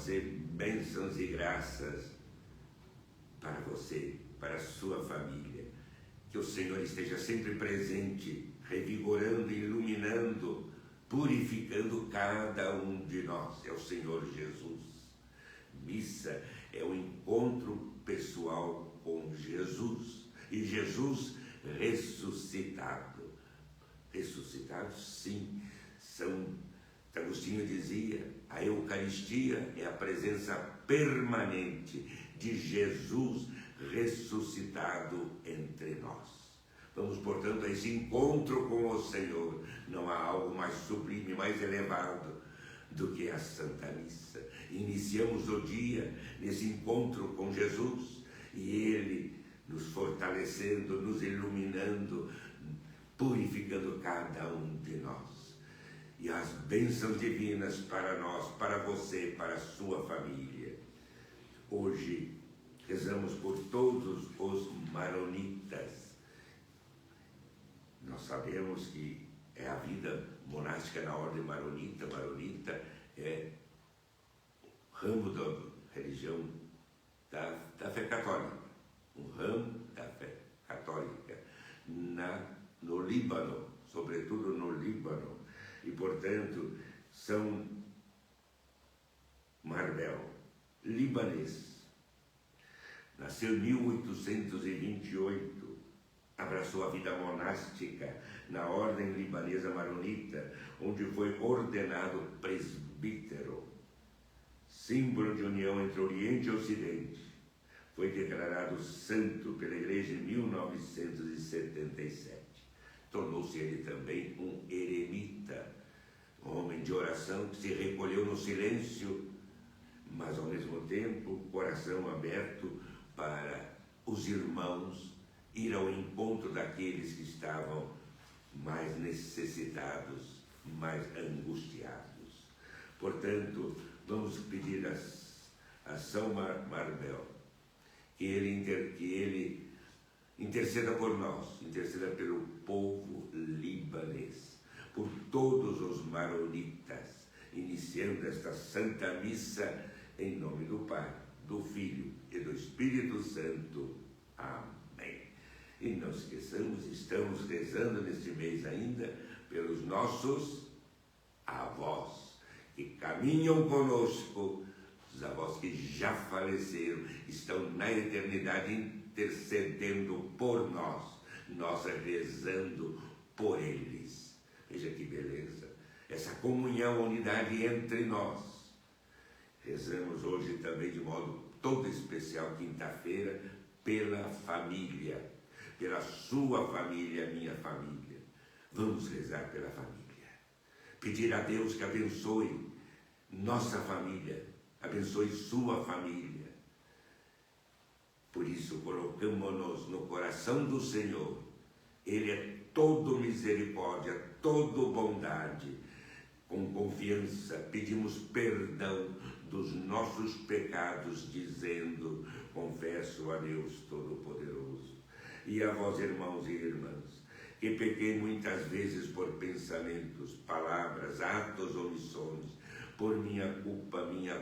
ser bênçãos e graças para você, para a sua família. Que o Senhor esteja sempre presente, revigorando, iluminando, purificando cada um de nós. É o Senhor Jesus. Missa é o encontro pessoal com Jesus. E Jesus ressuscitado. Ressuscitado, sim. Agostinho dizia, a Eucaristia é a presença permanente de Jesus ressuscitado entre nós. Vamos, portanto, a esse encontro com o Senhor. Não há algo mais sublime, mais elevado do que a Santa Missa. Iniciamos o dia nesse encontro com Jesus e Ele nos fortalecendo, nos iluminando, purificando cada um de nós. E as bênçãos divinas para nós, para você, para a sua família. Hoje rezamos por todos os maronitas. Nós sabemos que é a vida monástica na ordem maronita. Maronita é ramo da religião da fé católica. Um ramo da fé católica no Líbano, sobretudo no Líbano. E, portanto, São Marbel, libanês, nasceu em 1828, abraçou a vida monástica na ordem libanesa maronita, onde foi ordenado presbítero, símbolo de união entre Oriente e Ocidente. Foi declarado santo pela Igreja em 1977. Tornou-se ele também um eremita, um homem de oração que se recolheu no silêncio, mas ao mesmo tempo coração aberto para os irmãos, ir ao encontro daqueles que estavam mais necessitados, mais angustiados. Portanto, vamos pedir a São Marbel que ele interceda por nós, interceda pelo povo libanês, por todos os maronitas, iniciando esta Santa Missa em nome do Pai, do Filho e do Espírito Santo. Amém. E não esqueçamos, estamos rezando neste mês ainda pelos nossos avós, que caminham conosco, os avós que já faleceram, estão na eternidade intercedendo por nós, nós rezando por eles. Veja que beleza, essa comunhão, unidade entre nós. Rezamos hoje também de modo todo especial, quinta-feira, pela família, pela sua família, minha família. Vamos rezar pela família, pedir a Deus que abençoe nossa família, abençoe sua família. Por isso, colocamos-nos no coração do Senhor. Ele é todo misericórdia, todo bondade. Com confiança, pedimos perdão dos nossos pecados, dizendo, confesso a Deus Todo-Poderoso. E a vós, irmãos e irmãs, que pequei muitas vezes por pensamentos, palavras, atos, omissões, por minha culpa, minha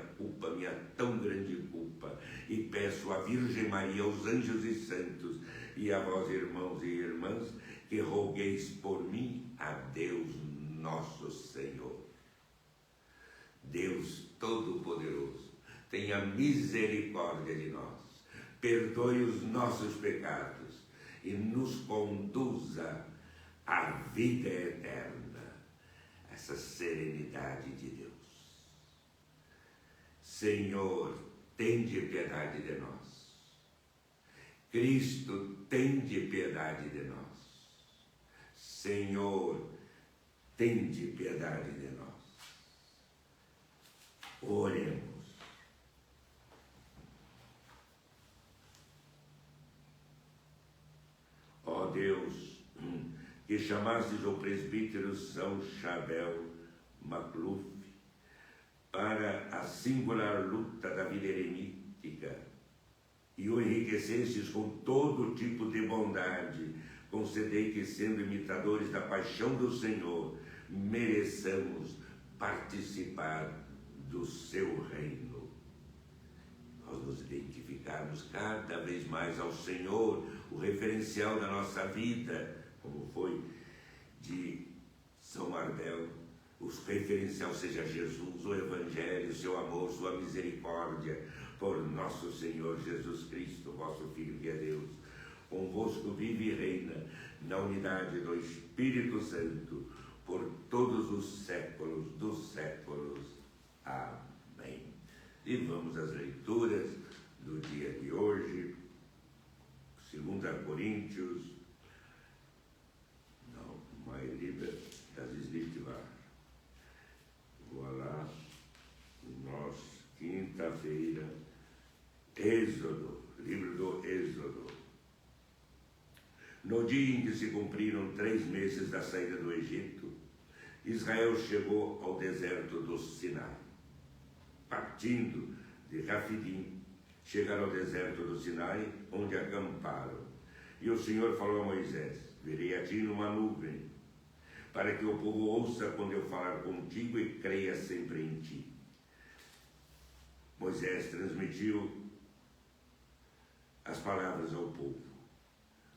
tão grande culpa, e peço à Virgem Maria, aos anjos e santos, e a vós, irmãos e irmãs, que rogueis por mim a Deus nosso Senhor. Deus Todo-Poderoso, tenha misericórdia de nós, perdoe os nossos pecados e nos conduza à vida eterna, essa serenidade de Deus. Senhor, tende piedade de nós. Cristo, tende piedade de nós. Senhor, tende piedade de nós. Oremos. Ó Deus, que chamastes o presbítero São Chabel Macluf para a singular luta da vida eremítica e o enriquecestes com todo tipo de bondade, concedei que, sendo imitadores da paixão do Senhor, mereçamos participar do seu reino. nós nos identificarmos cada vez mais ao Senhor, o referencial da nossa vida, como foi de São Marbel, o referencial seja Jesus, o Evangelho, o seu amor, sua misericórdia, por nosso Senhor Jesus Cristo, vosso Filho que é Deus. Convosco vive e reina, na unidade do Espírito Santo, por todos os séculos dos séculos. Amém. E vamos às leituras do dia de hoje, 2 Coríntios, não, mais livre das Escrituras. Voilà, nós, quinta-feira, Êxodo, livro do Êxodo. No dia em que se cumpriram 3 meses da saída do Egito, Israel chegou ao deserto do Sinai. Partindo de Rafidim, chegaram ao deserto do Sinai, onde acamparam. E o Senhor falou a Moisés: virei a ti numa nuvem, para que o povo ouça quando eu falar contigo e creia sempre em ti. Moisés transmitiu as palavras ao povo.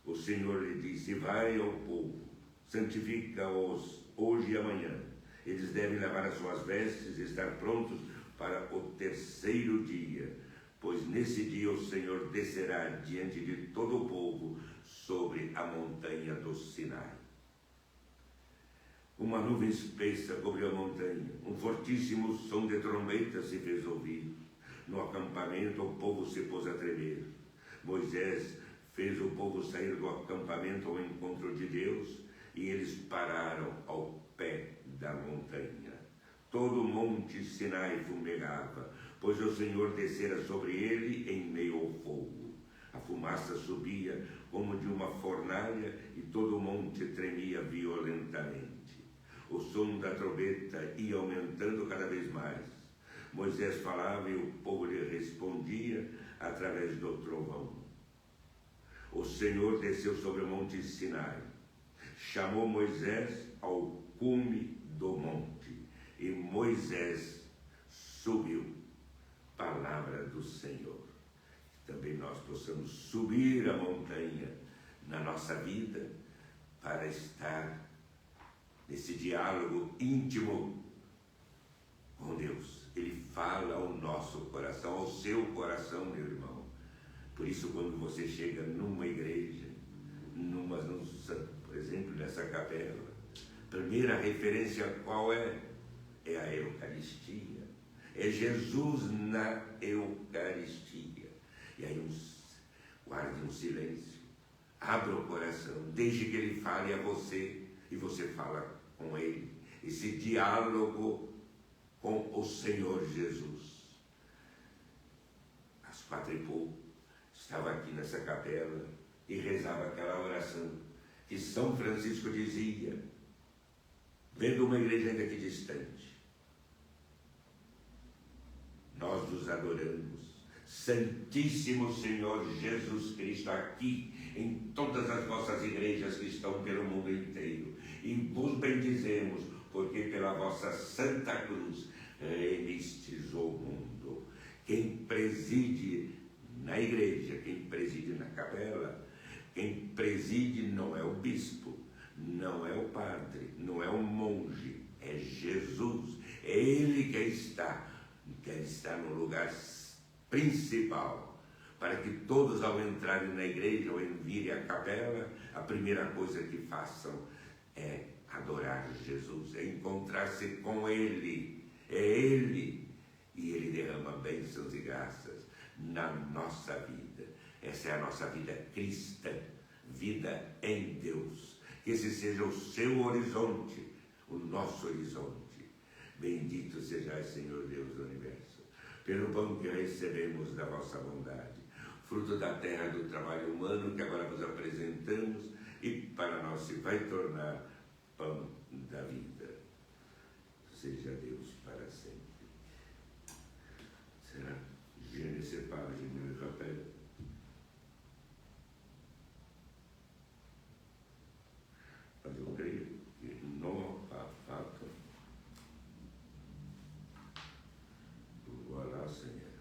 O Senhor lhe disse: vai ao povo, santifica-os hoje e amanhã. Eles devem lavar as suas vestes e estar prontos para o 3º dia, pois nesse dia o Senhor descerá diante de todo o povo sobre a montanha do Sinai. Uma nuvem espessa cobriu a montanha, um fortíssimo som de trombeta se fez ouvir. No acampamento o povo se pôs a tremer. Moisés fez o povo sair do acampamento ao encontro de Deus, e eles pararam ao pé da montanha. Todo o monte Sinai fumegava, pois o Senhor descera sobre ele em meio ao fogo. A fumaça subia como de uma fornalha e todo o monte tremia violentamente. O som da trombeta ia aumentando cada vez mais. Moisés falava e o povo lhe respondia através do trovão. O Senhor desceu sobre o monte Sinai, chamou Moisés ao cume do monte, e Moisés subiu. Palavra do Senhor. Também nós possamos subir a montanha na nossa vida para estar nesse diálogo íntimo com Deus. Ele fala ao nosso coração, ao seu coração, meu irmão. Por isso, quando você chega numa igreja, por exemplo, nessa capela, a primeira referência qual é? É a Eucaristia. É Jesus na Eucaristia. E aí guarde um silêncio, abra o coração, deixe que ele fale a você e você fala com ele. Esse diálogo com o Senhor Jesus. Às 4h30, estava aqui nessa capela e rezava aquela oração que São Francisco dizia, vendo uma igreja ainda aqui distante: nós nos adoramos, Santíssimo Senhor Jesus Cristo, aqui em todas as vossas igrejas que estão pelo mundo inteiro, e vos bendizemos, porque pela vossa Santa Cruz remistes o mundo. Quem preside na igreja, quem preside na capela, quem preside não é o bispo, não é o padre, não é o monge, é Jesus. É Ele que quer estar no lugar principal, para que todos, ao entrarem na igreja ou virem à capela, a primeira coisa que façam é adorar Jesus, é encontrar-se com Ele. É Ele, e Ele derrama bênçãos e graças na nossa vida. Essa é a nossa vida cristã, vida em Deus. Que esse seja o seu horizonte, o nosso horizonte. Bendito sejais, Senhor Deus do universo, pelo pão que recebemos da vossa bondade, fruto da terra do trabalho humano que agora vos apresentamos e para nós se vai tornar pão da vida. Seja Deus para sempre. Será? Je ne sais pas, je me rappelle. Mas eu creio que não há fato. Voilà, Senhor.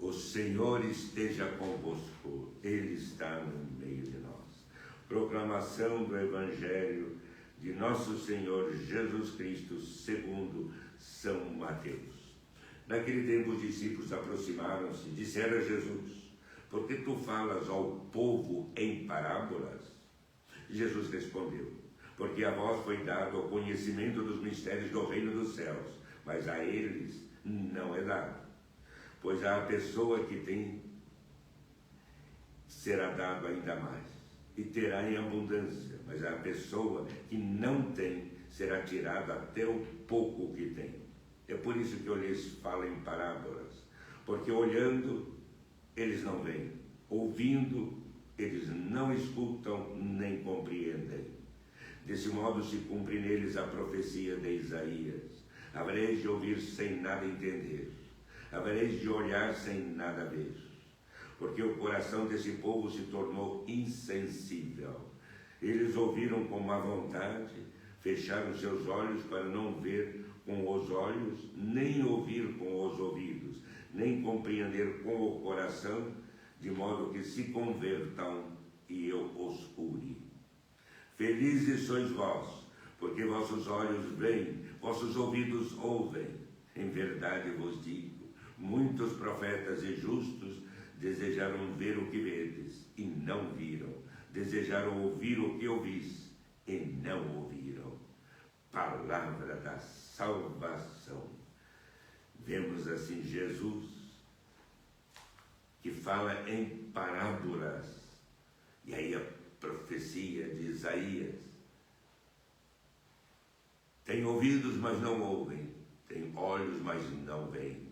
O Senhor esteja convosco, Ele está no meio de nós. Proclamação do Evangelho de nosso Senhor Jesus Cristo, segundo São Mateus. Naquele tempo os discípulos aproximaram-se e disseram a Jesus: por que tu falas ao povo em parábolas? Jesus respondeu: porque a vós foi dado o conhecimento dos mistérios do reino dos céus, mas a eles não é dado. Pois a pessoa que tem será dado ainda mais, e terá em abundância, mas a pessoa que não tem será tirada até o pouco que tem. É por isso que eu lhes falo em parábolas, porque olhando eles não veem, ouvindo eles não escutam nem compreendem. Desse modo se cumpre neles a profecia de Isaías: havereis de ouvir sem nada entender, havereis de olhar sem nada ver, porque o coração desse povo se tornou insensível. Eles ouviram com má vontade, fecharam seus olhos para não ver com os olhos, nem ouvir com os ouvidos, nem compreender com o coração, de modo que se convertam e eu os cure. Felizes sois vós, porque vossos olhos veem, vossos ouvidos ouvem. Em verdade vos digo, muitos profetas e justos desejaram ver o que vedes e não viram, desejaram ouvir o que ouvis e não ouviram. Palavra da salvação. Vemos assim Jesus, que fala em parábolas, e aí a profecia de Isaías: tem ouvidos, mas não ouvem, tem olhos, mas não veem,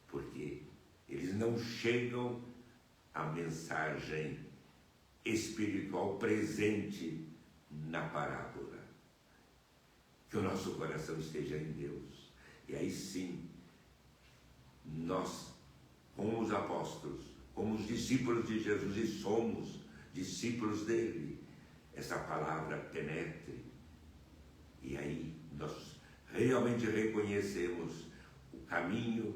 porque eles não chegam à mensagem espiritual presente na parábola. Que o nosso coração esteja em Deus, e aí sim, nós, como os apóstolos, como os discípulos de Jesus, e somos discípulos dele, essa palavra penetre, e aí nós realmente reconhecemos o caminho,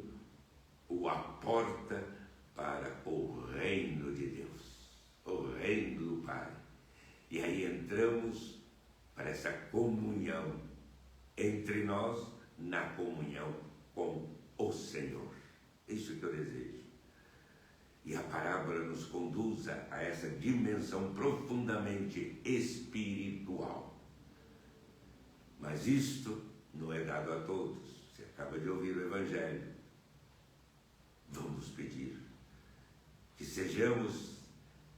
a porta para o reino de Deus, o reino do Pai. E aí entramos para essa comunhão entre nós, na comunhão com o Senhor. Isso que eu desejo. E a parábola nos conduza a essa dimensão profundamente espiritual. Mas isto não é dado a todos. Você acaba de ouvir o Evangelho. Vamos pedir que sejamos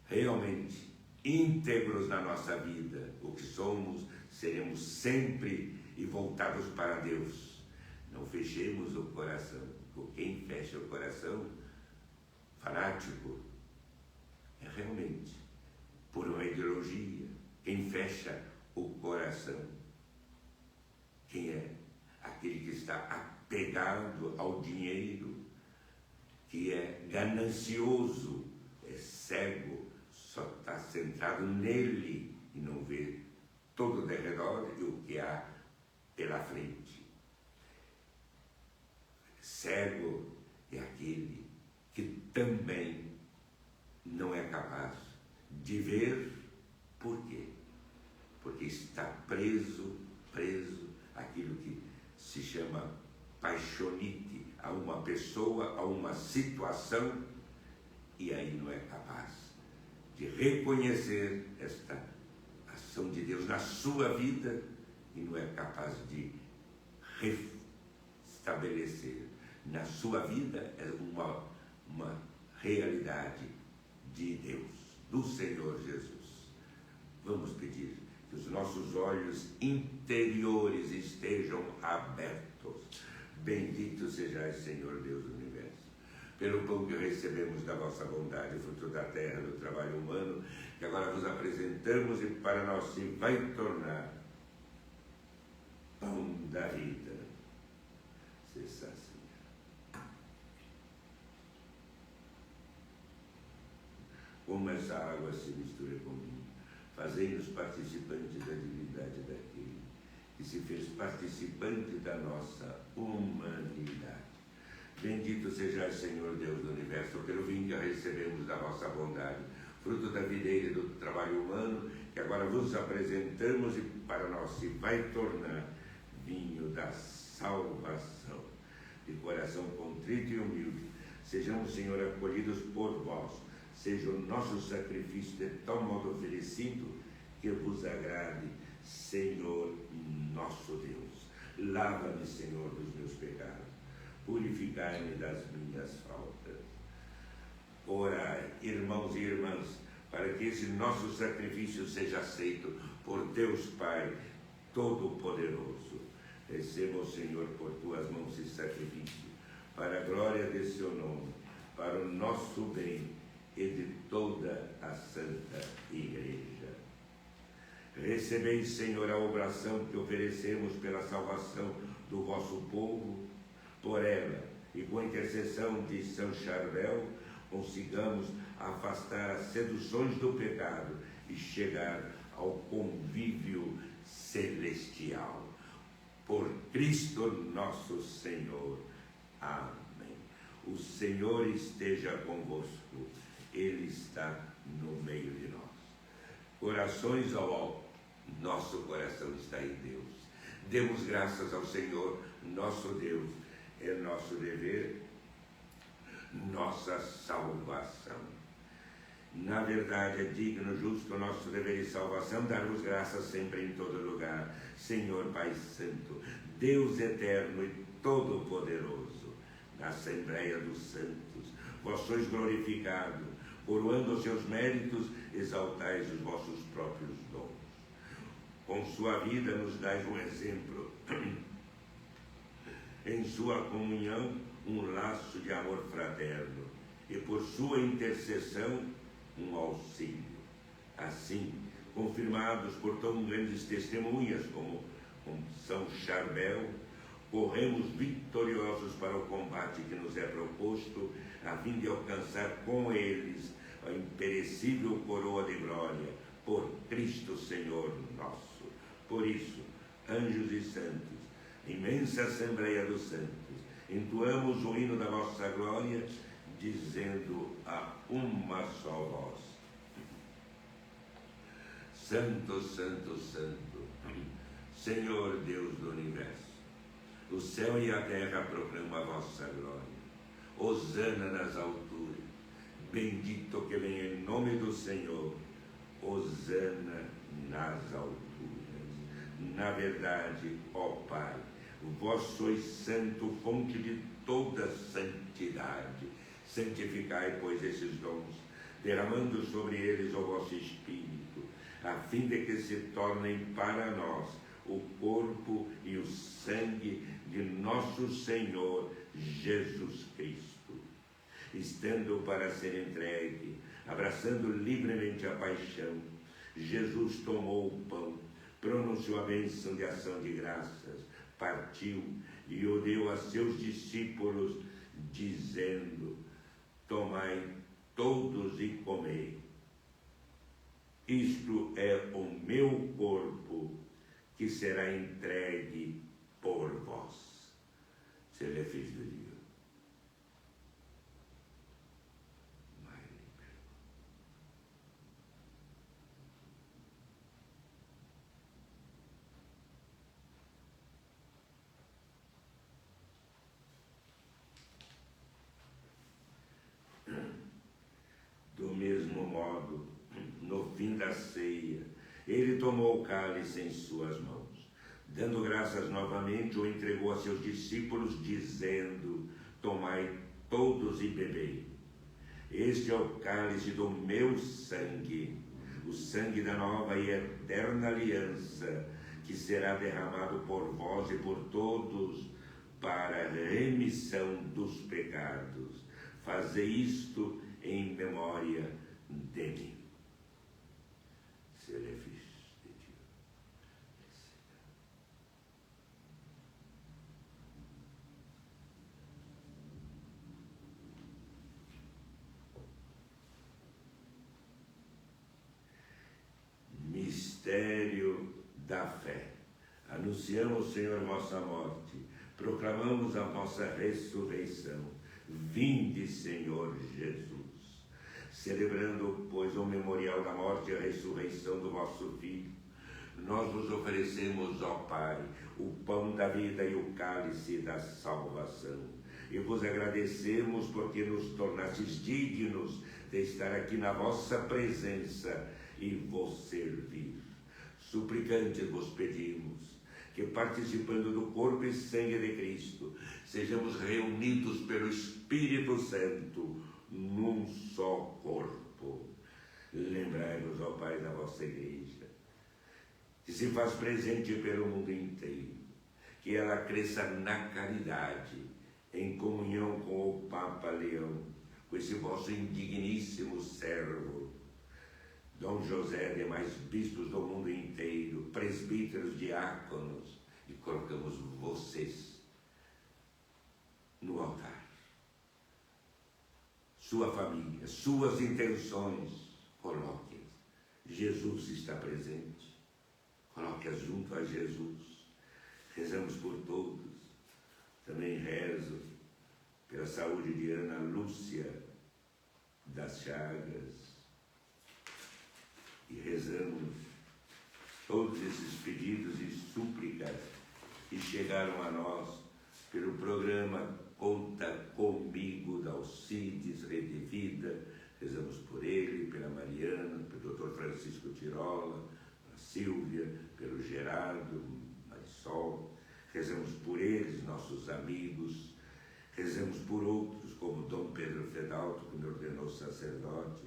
realmente íntegros na nossa vida. O que somos, seremos sempre e voltados para Deus. Não fechemos o coração. Porque quem fecha o coração, fanático, é realmente por uma ideologia. Quem fecha o coração, quem é? Aquele que está apegado ao dinheiro, que é ganancioso, é cego, só está centrado nele e não vê todo o derredor e o que há pela frente. Cego é aquele que também não é capaz de ver. Por quê? Porque está preso àquilo que se chama paixonite, a uma pessoa, a uma situação, e aí não é capaz de reconhecer esta ação de Deus na sua vida e não é capaz de restabelecer na sua vida uma realidade de Deus, do Senhor Jesus. Vamos pedir que os nossos olhos interiores estejam abertos. Bendito sejais, Senhor Deus do universo, pelo pão que recebemos da vossa bondade, fruto da terra, do trabalho humano, que agora vos apresentamos e para nós se vai tornar pão da vida. Cessar, Senhor. Como essa água se mistura com vinho, fazei-nos participantes da divindade daquele que se fez participante da nossa humanidade. Bendito sejais, Senhor Deus do Universo, pelo vinho que recebemos da vossa bondade, fruto da videira e do trabalho humano, que agora vos apresentamos e para nós se vai tornar vinho da salvação. De coração contrito e humilde, sejamos, Senhor, acolhidos por vós, seja o nosso sacrifício de tal modo oferecido que vos agrade, Senhor nosso Deus. Lava-me, Senhor, dos meus pecados, purificai-me das minhas faltas. Orai, irmãos e irmãs, para que esse nosso sacrifício seja aceito por Deus Pai Todo-Poderoso. Receba, Senhor, por tuas mãos esse sacrifício, para a glória de seu nome, para o nosso bem e de toda a Santa Igreja. Recebeis, Senhor, a oração que oferecemos pela salvação do vosso povo. Por ela, e com a intercessão de São Charbel, consigamos afastar as seduções do pecado e chegar ao convívio celestial. Por Cristo nosso Senhor. Amém. O Senhor esteja convosco. Ele está no meio de nós. Corações ao alto, nosso coração está em Deus. Demos graças ao Senhor, nosso Deus. É nosso dever, nossa salvação. Na verdade, é digno, justo nosso dever e salvação dar-vos graças sempre em todo lugar, Senhor Pai Santo, Deus eterno e todo-poderoso, na Assembleia dos Santos. Vós sois glorificado, coroando os seus méritos, exaltais os vossos próprios dons. Com sua vida nos dais um exemplo. Em sua comunhão, um laço de amor fraterno, e por sua intercessão, um auxílio. Assim, confirmados por tão grandes testemunhas como São Charbel, corremos vitoriosos para o combate que nos é proposto, a fim de alcançar com eles a imperecível coroa de glória, por Cristo Senhor nosso. Por isso, anjos e santos, imensa Assembleia dos Santos, entoamos o hino da vossa glória, dizendo a uma só voz: Santo, Santo, Santo, Senhor Deus do Universo, o céu e a terra proclamam a vossa glória. Hosana nas alturas, bendito que vem em nome do Senhor, hosana nas alturas. Na verdade, ó Pai, vós sois santo, fonte de toda santidade. Santificai, pois, esses dons, derramando sobre eles o vosso Espírito, a fim de que se tornem para nós o corpo e o sangue de nosso Senhor Jesus Cristo. Estando para ser entregue, abraçando livremente a paixão, Jesus tomou o pão, pronunciou a bênção de ação de graças, partiu e o deu a seus discípulos, dizendo: tomai todos e comei. Isto é o meu corpo, que será entregue por vós. Se ele fez do dia. Do mesmo modo, no fim da ceia, ele tomou o cálice em suas mãos, dando graças novamente, o entregou a seus discípulos, dizendo: tomai todos e bebei. Este é o cálice do meu sangue, o sangue da nova e eterna aliança, que será derramado por vós e por todos para a remissão dos pecados. Fazei isto em memória de mim. Se ele fez de ti. Mistério da fé. Anunciamos, Senhor, vossa morte, proclamamos a vossa ressurreição. Vinde, Senhor Jesus. Celebrando, pois, o memorial da morte e a ressurreição do vosso Filho, nós vos oferecemos, ó Pai, o pão da vida e o cálice da salvação. E vos agradecemos porque nos tornastes dignos de estar aqui na vossa presença e vos servir. Suplicantes vos pedimos que, participando do corpo e sangue de Cristo, sejamos reunidos pelo Espírito Santo num só corpo. Lembrai-vos, ó Pai, da vossa Igreja, que se faz presente pelo mundo inteiro, que ela cresça na caridade, em comunhão com o Papa Leão, com esse vosso indigníssimo servo, Dom José, demais bispos do mundo inteiro, presbíteros, diáconos, e colocamos vocês no altar. Sua família, suas intenções, coloquem. Jesus está presente. Coloque-as junto a Jesus. Rezamos por todos. Também rezo pela saúde de Ana Lúcia das Chagas. E rezamos todos esses pedidos e súplicas que chegaram a nós pelo programa Conta Comigo da Alcides Rede Vida. Rezamos por ele, pela Mariana, pelo Dr. Francisco Tirola, pela Silvia, pelo Gerardo, Marisol. Rezamos por eles, nossos amigos. Rezamos por outros, como Dom Pedro Fedalto, que me ordenou sacerdote,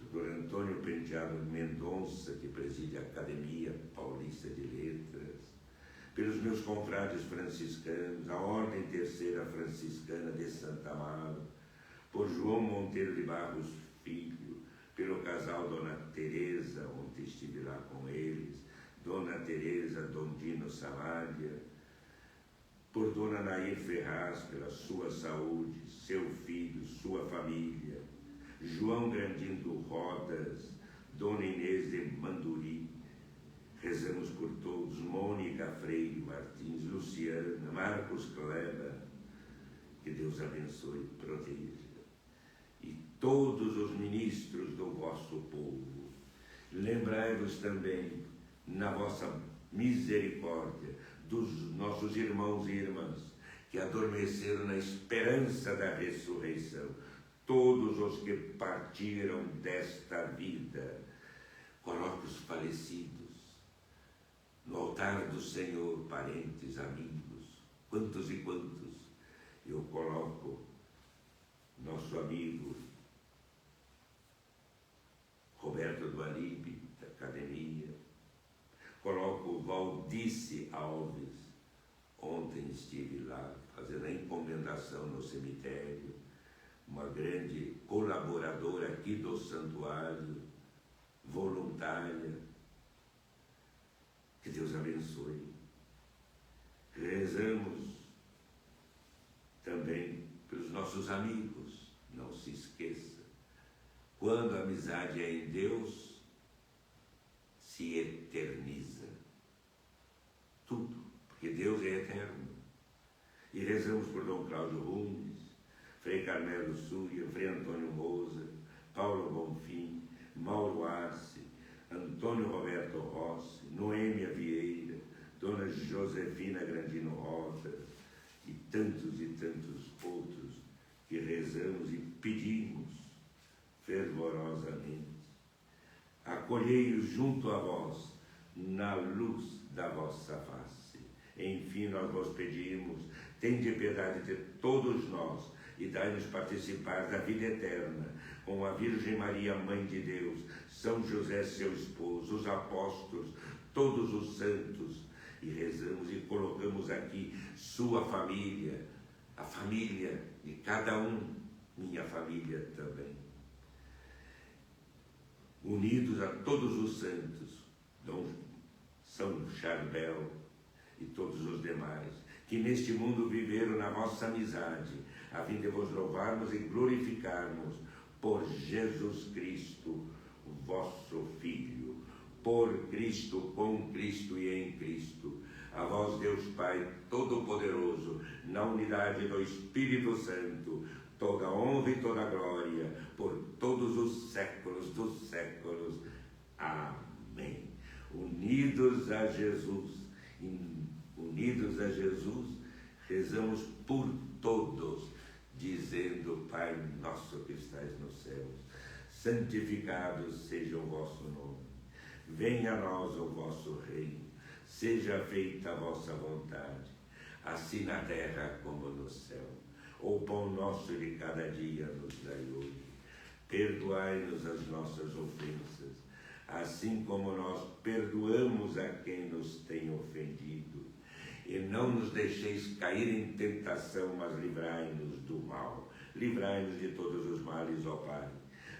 Dr. Antônio Penteado Mendonça, que preside a Academia Paulista de Letras, pelos meus confrades franciscanos, a Ordem Terceira Franciscana de Santa Amaro, por João Monteiro de Barros Filho, pelo casal Dona Teresa, ontem estive lá com eles, Dona Teresa, Dom Dino Samaria, por Dona Nair Ferraz, pela sua saúde, seu filho, sua família, João Grandindo Rodas, Dona Inês de Manduri. Rezamos por todos, Mônica Freire Martins, Luciana, Marcos Kleber, que Deus abençoe e proteja. E todos os ministros do vosso povo, lembrai-vos também, na vossa misericórdia, dos nossos irmãos e irmãs que adormeceram na esperança da ressurreição, todos os que partiram desta vida. Coloque os falecidos no altar do Senhor, parentes, amigos, quantos e quantos. Eu coloco nosso amigo Roberto do Alibe, da Academia, coloco Valdice Alves, ontem estive lá fazendo a encomendação no cemitério, uma grande colaboradora aqui do santuário, voluntária. Que Deus abençoe. Rezamos também pelos nossos amigos. Não se esqueça, quando a amizade é em Deus, se eterniza tudo, porque Deus é eterno. E rezamos por Dom Cláudio Rumes, Frei Carmelo Súria, Frei Antônio Moza, Paulo Bonfim, Mauro Arce, Antônio Roberto Rossi, Noêmia Vieira, Dona Josefina Grandino Rodas e tantos outros que rezamos e pedimos fervorosamente. Acolhei-os junto a vós, na luz da vossa face. Enfim, nós vos pedimos, tende piedade de todos nós e dai-nos participar da vida eterna, com a Virgem Maria, Mãe de Deus, São José, seu esposo, os apóstolos, todos os santos, e rezamos e colocamos aqui sua família, a família de cada um, minha família também. Unidos a todos os santos, Dom São Charbel e todos os demais, que neste mundo viveram na vossa amizade, a fim de vos louvarmos e glorificarmos por Jesus Cristo, vosso Filho, por Cristo, com Cristo e em Cristo, A vós, Deus Pai Todo-Poderoso, na unidade do Espírito Santo, toda honra e toda glória, por todos os séculos dos séculos. Amém. Unidos a Jesus, rezamos por todos, dizendo: Pai nosso que estais nos céus, santificado seja o vosso nome. Venha a nós o vosso reino. Seja feita a vossa vontade, assim na terra como no céu. O pão nosso de cada dia nos dai hoje. Perdoai-nos as nossas ofensas, assim como nós perdoamos a quem nos tem ofendido. E não nos deixeis cair em tentação, mas livrai-nos do mal. Livrai-nos de todos os males, ó Pai.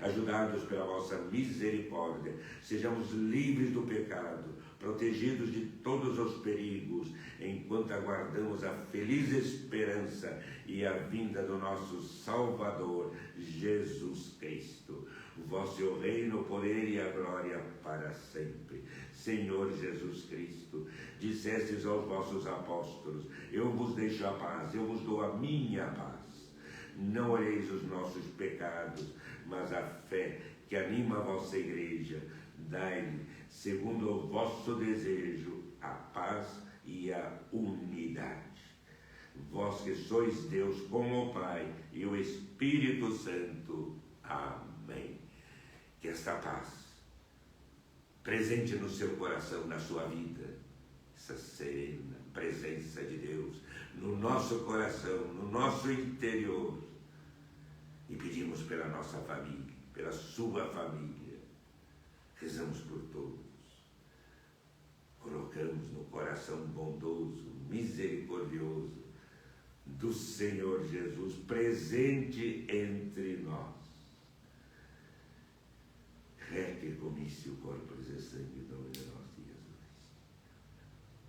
Ajudados pela vossa misericórdia, sejamos livres do pecado, protegidos de todos os perigos, enquanto aguardamos a feliz esperança e a vinda do nosso Salvador, Jesus Cristo. Vosso é o reino, o poder e a glória para sempre. Senhor Jesus Cristo, dissestes aos vossos apóstolos: eu vos deixo a paz, eu vos dou a minha paz. Não olheis os nossos pecados, mas a fé que anima a vossa igreja. Dai-lhe, segundo o vosso desejo, a paz e a unidade. Vós que sois Deus com o Pai e o Espírito Santo. Amém. Que esta paz presente no seu coração, na sua vida, essa serena presença de Deus no nosso coração, no nosso interior. E pedimos pela nossa família, pela sua família. Rezamos por todos. Colocamos no coração bondoso, misericordioso do Senhor Jesus, presente entre nós. Reque comice o corpo e sangue do nome de nosso Jesus.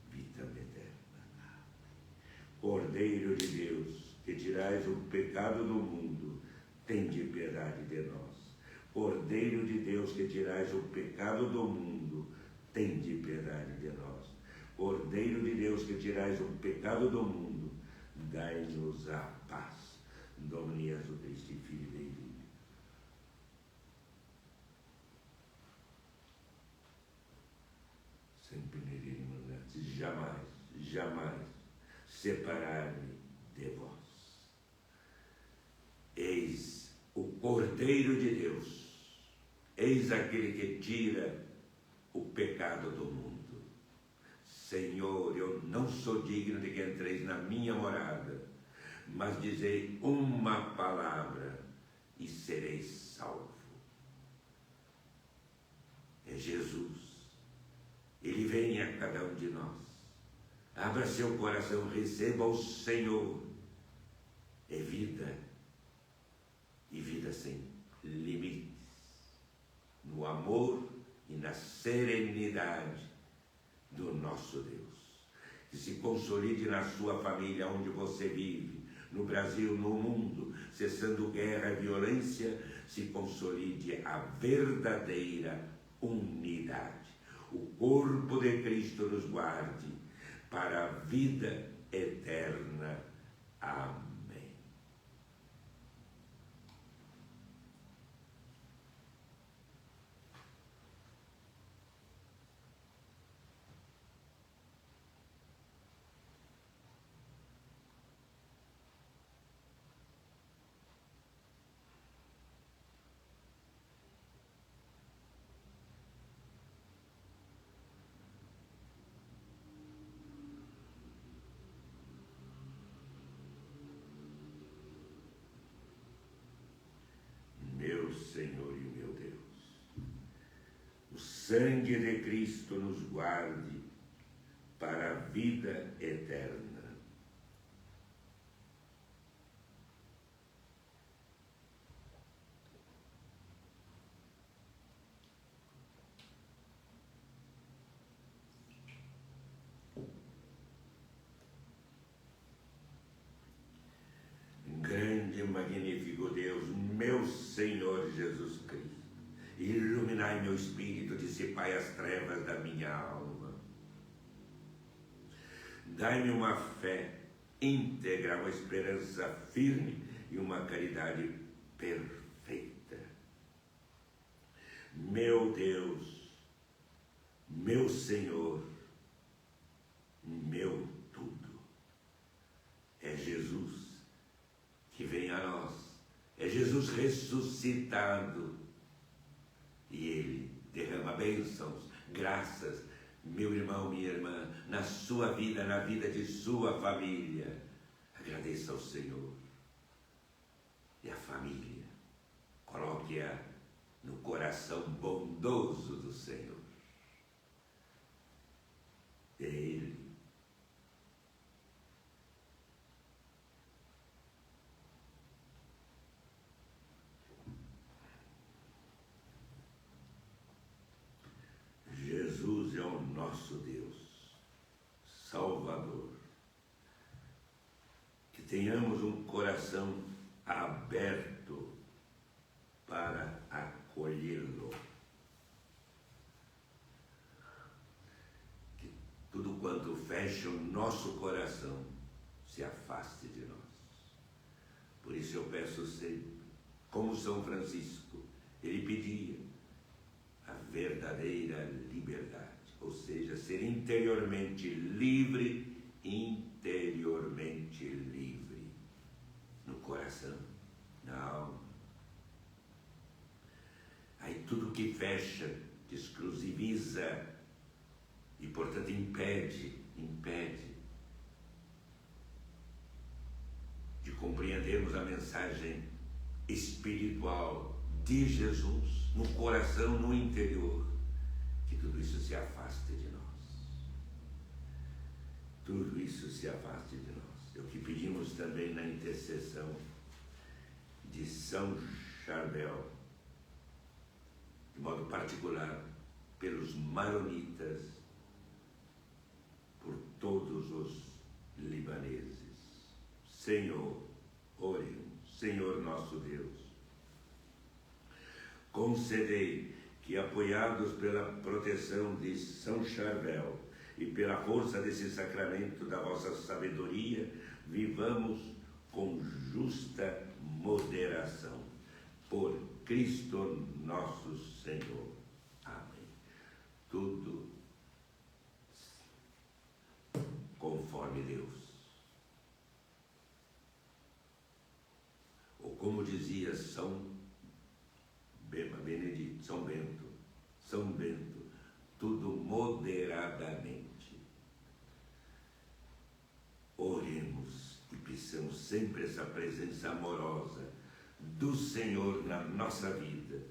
Vida eterna. Cordeiro de Deus, que tirais o pecado do mundo, tende piedade de nós. Cordeiro de Deus, que tirais o pecado do mundo, tende piedade de nós. Cordeiro de Deus, que tirais o pecado do mundo, dai-nos a paz. Domini Jesus Cristo, Filho de Deus. Sempre nele mandaste, jamais, jamais separar-me de vós. Eis o Cordeiro de Deus, eis aquele que tira o pecado do mundo. Senhor, eu não sou digno de que entreis na minha morada, mas dizei uma palavra e sereis salvo. É Jesus. Ele vem a cada um de nós. Abra seu coração, receba o Senhor. É vida, e vida sem limites, no amor e na serenidade do nosso Deus. Que se consolide na sua família, onde você vive, no Brasil, no mundo, cessando guerra e violência, se consolide a verdadeira unidade. O corpo de Cristo nos guarde para a vida eterna. Amém. Senhor e meu Deus, o sangue de Cristo nos guarde para a vida eterna. Grande e magnífico Deus, meu Senhor Jesus Cristo, iluminai meu espírito, dissipai as trevas da minha alma. Dai-me uma fé íntegra, uma esperança firme e uma caridade perfeita. Meu Deus, meu Senhor, meu tudo. É Jesus que vem a nós. É Jesus ressuscitado. E Ele derrama bênçãos, graças, meu irmão, minha irmã, na sua vida, na vida de sua família. Agradeça ao Senhor. E a família, coloque-a no coração bondoso do Senhor. É Ele. Jesus é o nosso Deus, Salvador. Que tenhamos um coração aberto para acolhê-lo. Que tudo quanto fecha o nosso coração se afaste de nós. Por isso eu peço sempre, como São Francisco, ele pedia a verdadeira liberdade, ou seja, ser interiormente livre, interiormente livre. No coração, na alma. Aí tudo que fecha, que exclusiviza e, portanto, impede de compreendermos a mensagem espiritual de Jesus no coração, no interior, que tudo isso se afaste de nós. Tudo isso se afaste de nós. É o que pedimos também na intercessão de São Charbel, de modo particular pelos maronitas, por todos os libaneses. Senhor, oremos. Senhor nosso Deus, concedei que, apoiados pela proteção de São Charbel e pela força desse sacramento da vossa sabedoria, vivamos com justa moderação. Por Cristo nosso Senhor. Amém. Tudo conforme Deus. Ou como dizia São Bento, tudo moderadamente. Oremos e peçamos sempre essa presença amorosa do Senhor na nossa vida.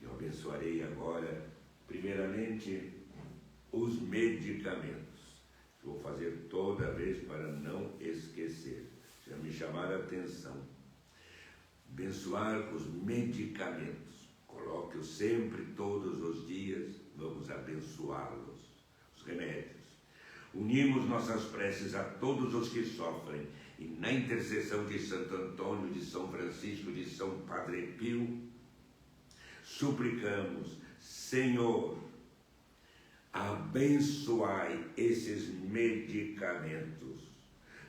Eu abençoarei agora, primeiramente, os medicamentos. Vou fazer toda vez para não esquecer. Já me chamaram a atenção. Abençoar os medicamentos. Coloque-os sempre, todos os dias, vamos abençoá-los. Os remédios. Unimos nossas preces a todos os que sofrem, e na intercessão de Santo Antônio, de São Francisco, de São Padre Pio, suplicamos: Senhor, abençoai esses medicamentos,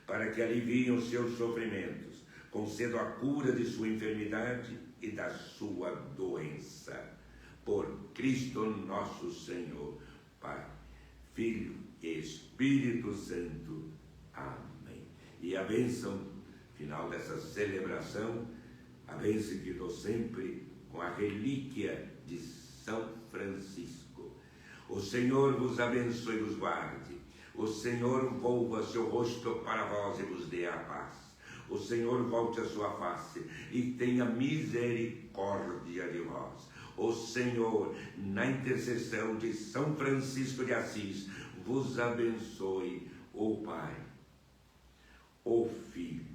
para que aliviem os seus sofrimentos, conceda a cura de sua enfermidade e da sua doença. Por Cristo nosso Senhor, Pai, Filho e Espírito Santo. Amém. E a bênção final dessa celebração, a bênção que dou sempre com a relíquia de São Francisco. O Senhor vos abençoe e vos guarde. O Senhor volva seu rosto para vós e vos dê a paz. O Senhor volte a sua face e tenha misericórdia de vós. O Senhor, na intercessão de São Francisco de Assis, vos abençoe, o Pai, o Filho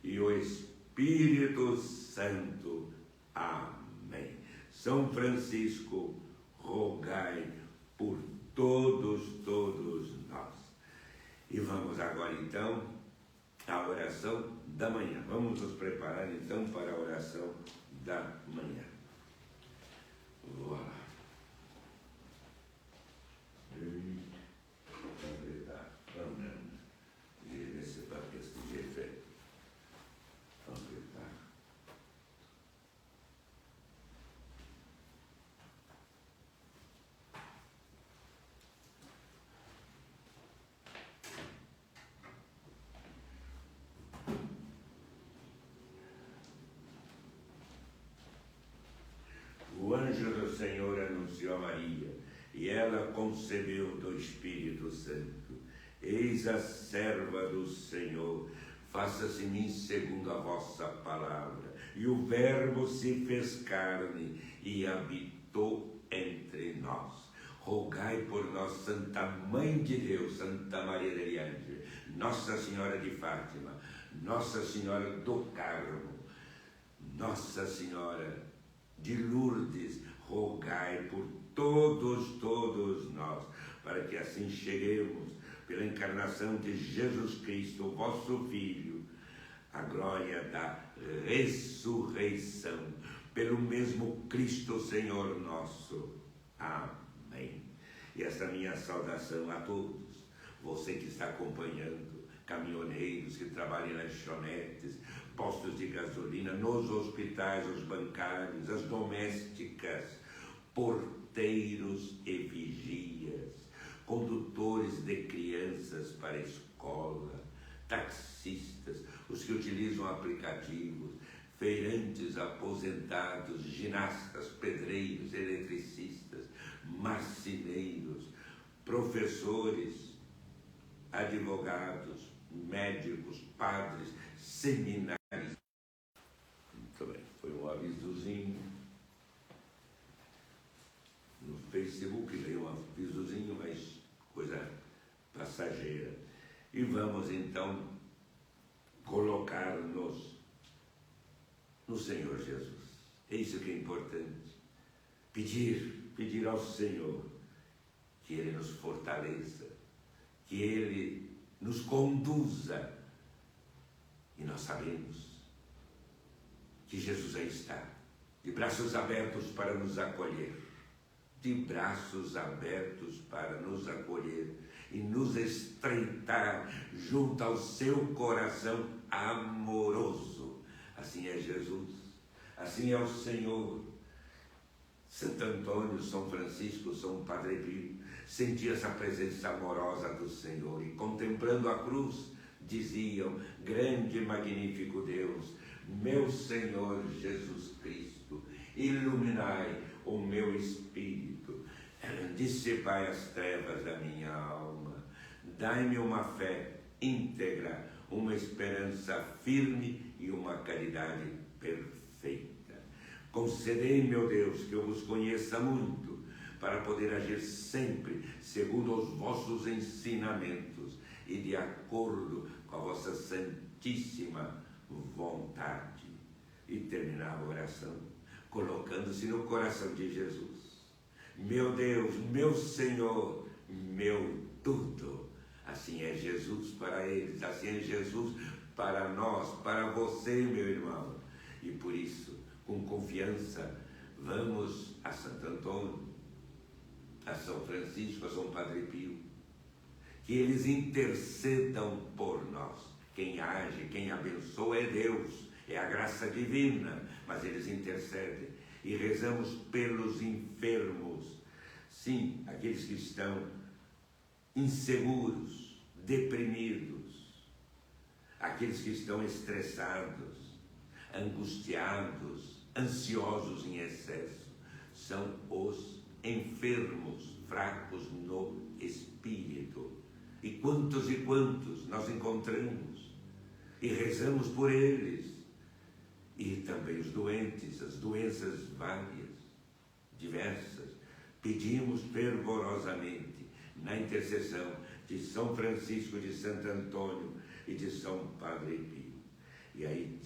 e o Espírito Santo. Amém. São Francisco, rogai por todos nós. E vamos agora então à oração da manhã. Vamos nos preparar então para a oração da manhã. Voilà. ela concebeu do Espírito Santo. Eis a serva do Senhor, faça-se em mim segundo a vossa palavra. E o Verbo se fez carne e habitou entre nós. Rogai por nós, Santa Mãe de Deus, Santa Maria de Ariadne, Nossa Senhora de Fátima, Nossa Senhora do Carmo, Nossa Senhora de Lourdes, rogai por todos nós, para que assim cheguemos, pela encarnação de Jesus Cristo, vosso Filho, a glória da ressurreição, pelo mesmo Cristo Senhor nosso. Amém. E esta minha saudação a todos, você que está acompanhando, caminhoneiros que trabalham em lanchonetes, postos de gasolina, nos hospitais, os bancários, as domésticas, porteiros e vigias, condutores de crianças para a escola, taxistas, os que utilizam aplicativos, feirantes, aposentados, ginastas, pedreiros, eletricistas, marceneiros, professores, advogados, médicos, padres, seminários. Muito bem, foi um avisozinho no Facebook, veio um avisozinho, mas coisa passageira. E vamos então colocar-nos no Senhor Jesus. É isso que é importante. Pedir ao Senhor que Ele nos fortaleça, que Ele nos conduza. E nós sabemos que Jesus aí está, de braços abertos para nos acolher, de braços abertos para nos acolher e nos estreitar junto ao seu coração amoroso. Assim é Jesus, assim é o Senhor. Santo Antônio, São Francisco, São Padre Pio sentiam essa presença amorosa do Senhor e, contemplando a cruz, diziam: grande e magnífico Deus, meu Senhor Jesus Cristo, iluminai o meu espírito, dissipai as trevas da minha alma, dai-me uma fé íntegra, uma esperança firme e uma caridade perfeita. Concedei, meu Deus, que eu vos conheça muito, para poder agir sempre segundo os vossos ensinamentos e de acordo com a vossa santíssima vontade. E terminar a oração colocando-se no coração de Jesus. Meu Deus, meu Senhor, meu tudo. Assim é Jesus para eles, assim é Jesus para nós, para você, meu irmão. E por isso, com confiança, vamos a Santo Antônio, a São Francisco, a São Padre Pio, que eles intercedam por nós. Quem age, quem abençoa é Deus, é a graça divina, mas eles intercedem. E rezamos pelos enfermos, sim, aqueles que estão inseguros, deprimidos, aqueles que estão estressados, angustiados, ansiosos em excesso, são os enfermos, fracos no espírito. E quantos nós encontramos e rezamos por eles. E também os doentes, as doenças várias, diversas, pedimos fervorosamente na intercessão de São Francisco, de Santo Antônio e de São Padre Pio. E aí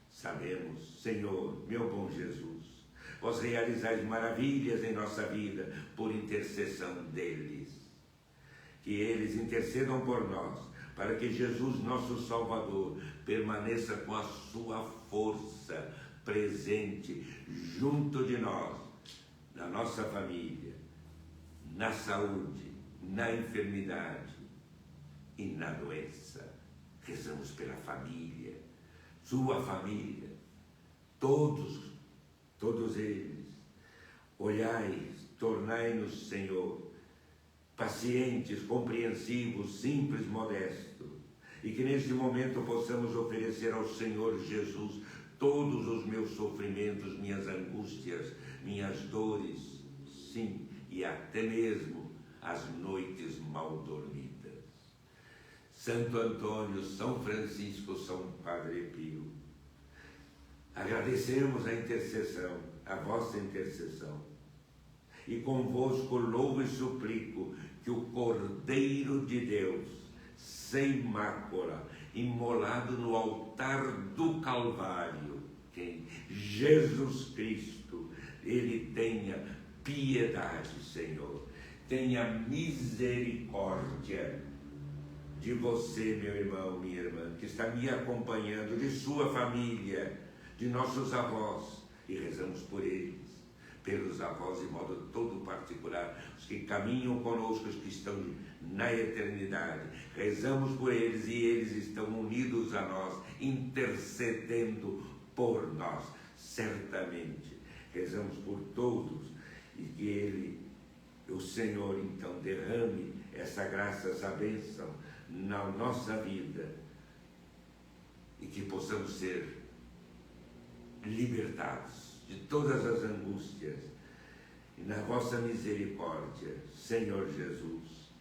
sabemos: Senhor, meu bom Jesus, vós realizais maravilhas em nossa vida por intercessão deles. Que eles intercedam por nós, para que Jesus, nosso Salvador, permaneça com a sua força presente junto de nós, na nossa família, na saúde, na enfermidade e na doença. Rezamos pela família, sua família, todos eles. Olhai, tornai-nos, Senhor, pacientes, compreensivos, simples, modestos, e que neste momento possamos oferecer ao Senhor Jesus todos os meus sofrimentos, minhas angústias, minhas dores, sim, e até mesmo as noites mal dormidas. Santo Antônio, São Francisco, São Padre Pio, agradecemos a intercessão, a vossa intercessão, e convosco louvo e suplico que o Cordeiro de Deus, sem mácula, imolado no altar do Calvário, quem? Jesus Cristo, ele tenha piedade, Senhor, tenha misericórdia de você, meu irmão, minha irmã, que está me acompanhando, de sua família, de nossos avós, e rezamos por eles, pelos avós de modo todo particular, os que caminham conosco, os que estão na eternidade, rezamos por eles e eles estão unidos a nós, intercedendo por nós, certamente, rezamos por todos, e que o Senhor, então, derrame essa graça, essa bênção na nossa vida, e que possamos ser libertados de todas as angústias, e na vossa misericórdia, Senhor Jesus,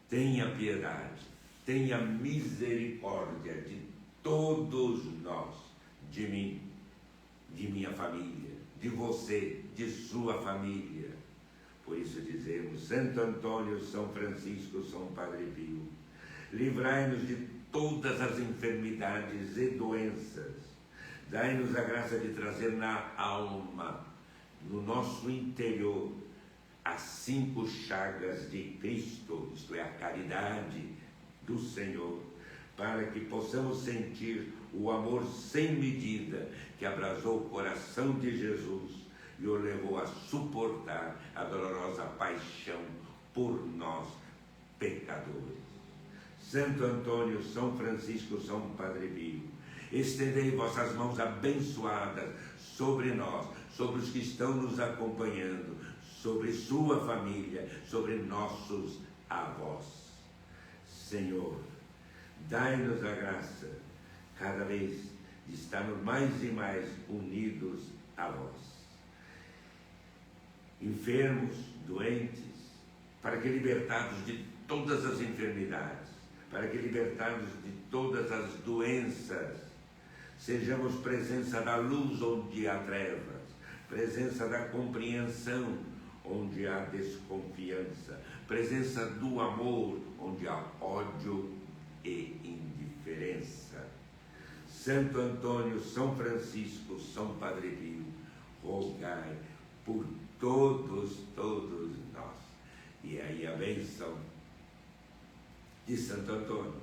tenha piedade, tenha misericórdia de todos nós, de mim, de minha família, de você, de sua família. Por isso dizemos: Santo Antônio, São Francisco, São Padre Pio, livrai-nos de todas as enfermidades e doenças, dai-nos a graça de trazer na alma, no nosso interior, as 5 chagas de Cristo, isto é, a caridade do Senhor, para que possamos sentir o amor sem medida que abrasou o coração de Jesus e o levou a suportar a dolorosa paixão por nós, pecadores. Santo Antônio, São Francisco, São Padre Pio, estendei vossas mãos abençoadas sobre nós, sobre os que estão nos acompanhando, sobre sua família, sobre nossos avós. Senhor, dai-nos a graça, cada vez, de estarmos mais e mais unidos a vós. Enfermos, doentes, para que libertados de todas as enfermidades, para que libertados de todas as doenças, sejamos presença da luz onde há trevas, presença da compreensão onde há desconfiança, presença do amor onde há ódio e indiferença. Santo Antônio, São Francisco, São Padre Pio, rogai por todos nós. E aí a bênção de Santo Antônio,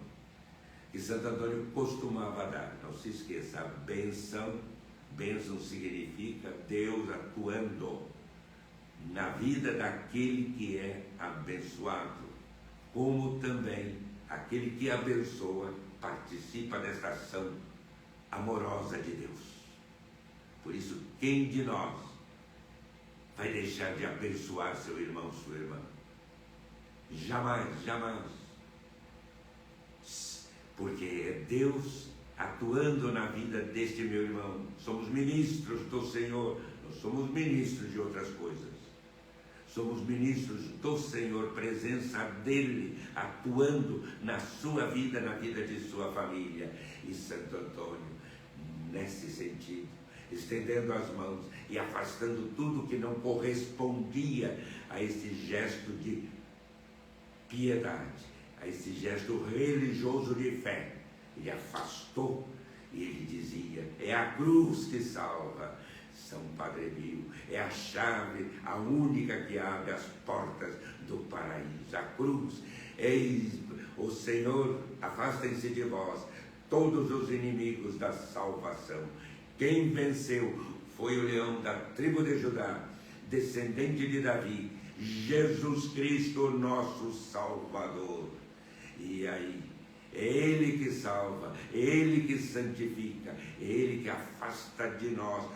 que Santo Antônio costumava dar. Não se esqueça, a bênção significa Deus atuando na vida daquele que é abençoado, como também aquele que abençoa participa desta ação amorosa de Deus. Por isso, quem de nós vai deixar de abençoar seu irmão, sua irmã? Jamais, jamais. Porque é Deus atuando na vida deste meu irmão. Somos ministros do Senhor, não somos ministros de outras coisas. Somos ministros do Senhor, presença dele atuando na sua vida, na vida de sua família. E Santo Antônio, nesse sentido, estendendo as mãos e afastando tudo que não correspondia a esse gesto de piedade, a esse gesto religioso de fé, ele afastou e ele dizia: é a cruz que salva. São Padre Pio é a chave, a única que abre as portas do paraíso, a cruz. Eis o Senhor, afastem-se de vós todos os inimigos da salvação. Quem venceu foi o leão da tribo de Judá, descendente de Davi, Jesus Cristo, nosso Salvador. E aí, é Ele que salva, é Ele que santifica, é Ele que afasta de nós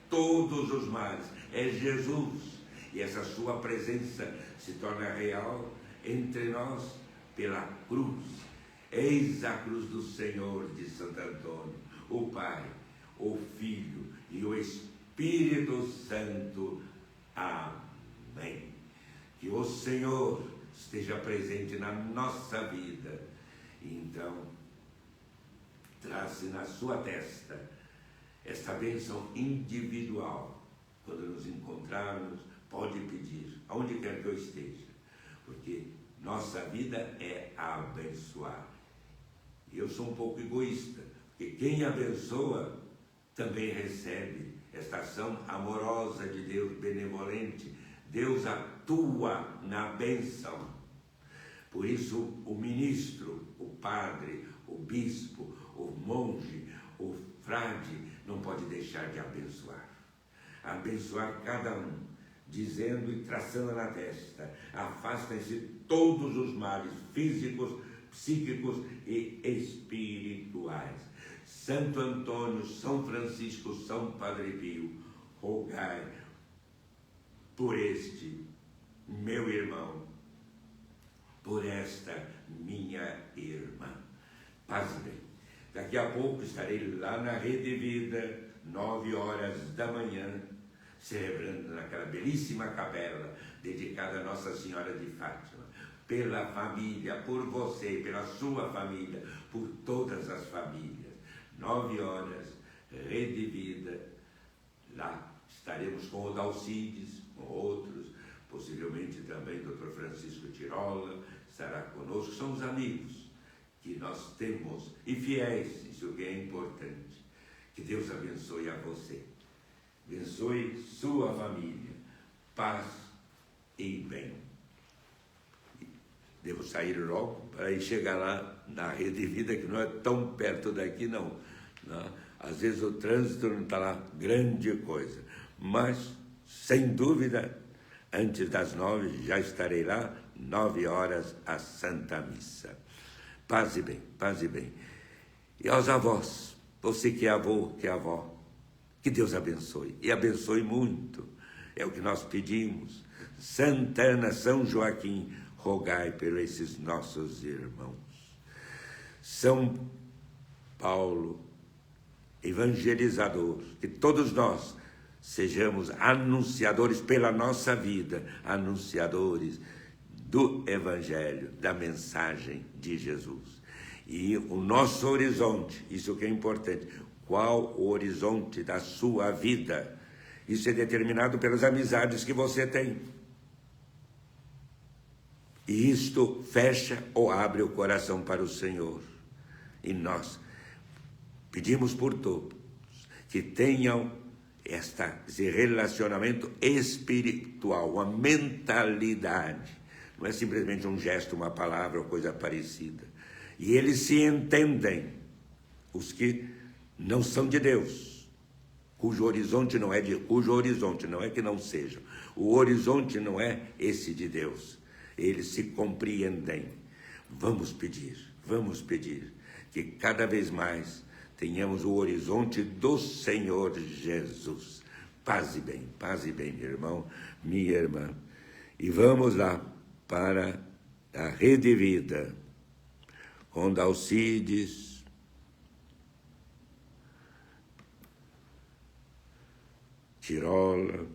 todos os males, é Jesus. E essa sua presença se torna real entre nós pela cruz. Eis a cruz do Senhor, de Santo Antônio, o Pai, o Filho e o Espírito Santo. Amém. Que o Senhor esteja presente na nossa vida. Então, traz-se na sua testa esta bênção individual. Quando nos encontrarmos, pode pedir, aonde quer que eu esteja, porque nossa vida é abençoar. E eu sou um pouco egoísta, porque quem abençoa também recebe esta ação amorosa de Deus, benevolente. Deus atua na bênção. Por isso, o ministro, o padre, o bispo, o monge, o frade, não pode deixar de abençoar. Abençoar cada um, dizendo e traçando na testa: afastem-se todos os males físicos, psíquicos e espirituais. Santo Antônio, São Francisco, São Padre Pio, rogai por este meu irmão, por esta minha irmã. Paz e bem. Daqui a pouco estarei lá na Rede Vida, 9 horas da manhã, celebrando naquela belíssima capela dedicada a Nossa Senhora de Fátima, pela família, por você, pela sua família, por todas as famílias. 9 horas, Rede Vida, lá estaremos com o Dalcides, com outros, possivelmente também o Dr. Francisco Tirola estará conosco. São os amigos que nós temos e fiéis, isso que é importante. Que Deus abençoe a você, abençoe sua família, paz e bem. Devo sair logo para ir chegar lá na Rede Vida, que não é tão perto daqui não. Às vezes o trânsito não está lá grande coisa, mas sem dúvida antes das 9 já estarei lá, 9 horas a Santa Missa. Paz e bem, paz e bem. E aos avós, você que é avô, que é avó, que Deus abençoe, e abençoe muito, é o que nós pedimos. Santa Ana, São Joaquim, rogai por esses nossos irmãos. São Paulo, evangelizador, que todos nós sejamos anunciadores pela nossa vida, anunciadores do Evangelho, da mensagem de Jesus. E o nosso horizonte, isso que é importante, qual o horizonte da sua vida? Isso é determinado pelas amizades que você tem. E isto fecha ou abre o coração para o Senhor. E nós pedimos por todos que tenham esse relacionamento espiritual, uma mentalidade. Não é simplesmente um gesto, uma palavra ou coisa parecida. E eles se entendem, os que não são de Deus, cujo horizonte não é que não sejam. O horizonte não é esse de Deus. Eles se compreendem. Vamos pedir que cada vez mais tenhamos o horizonte do Senhor Jesus. Paz e bem, meu irmão, minha irmã. E vamos lá para a Rede Vida, com Dalcides, Tirola,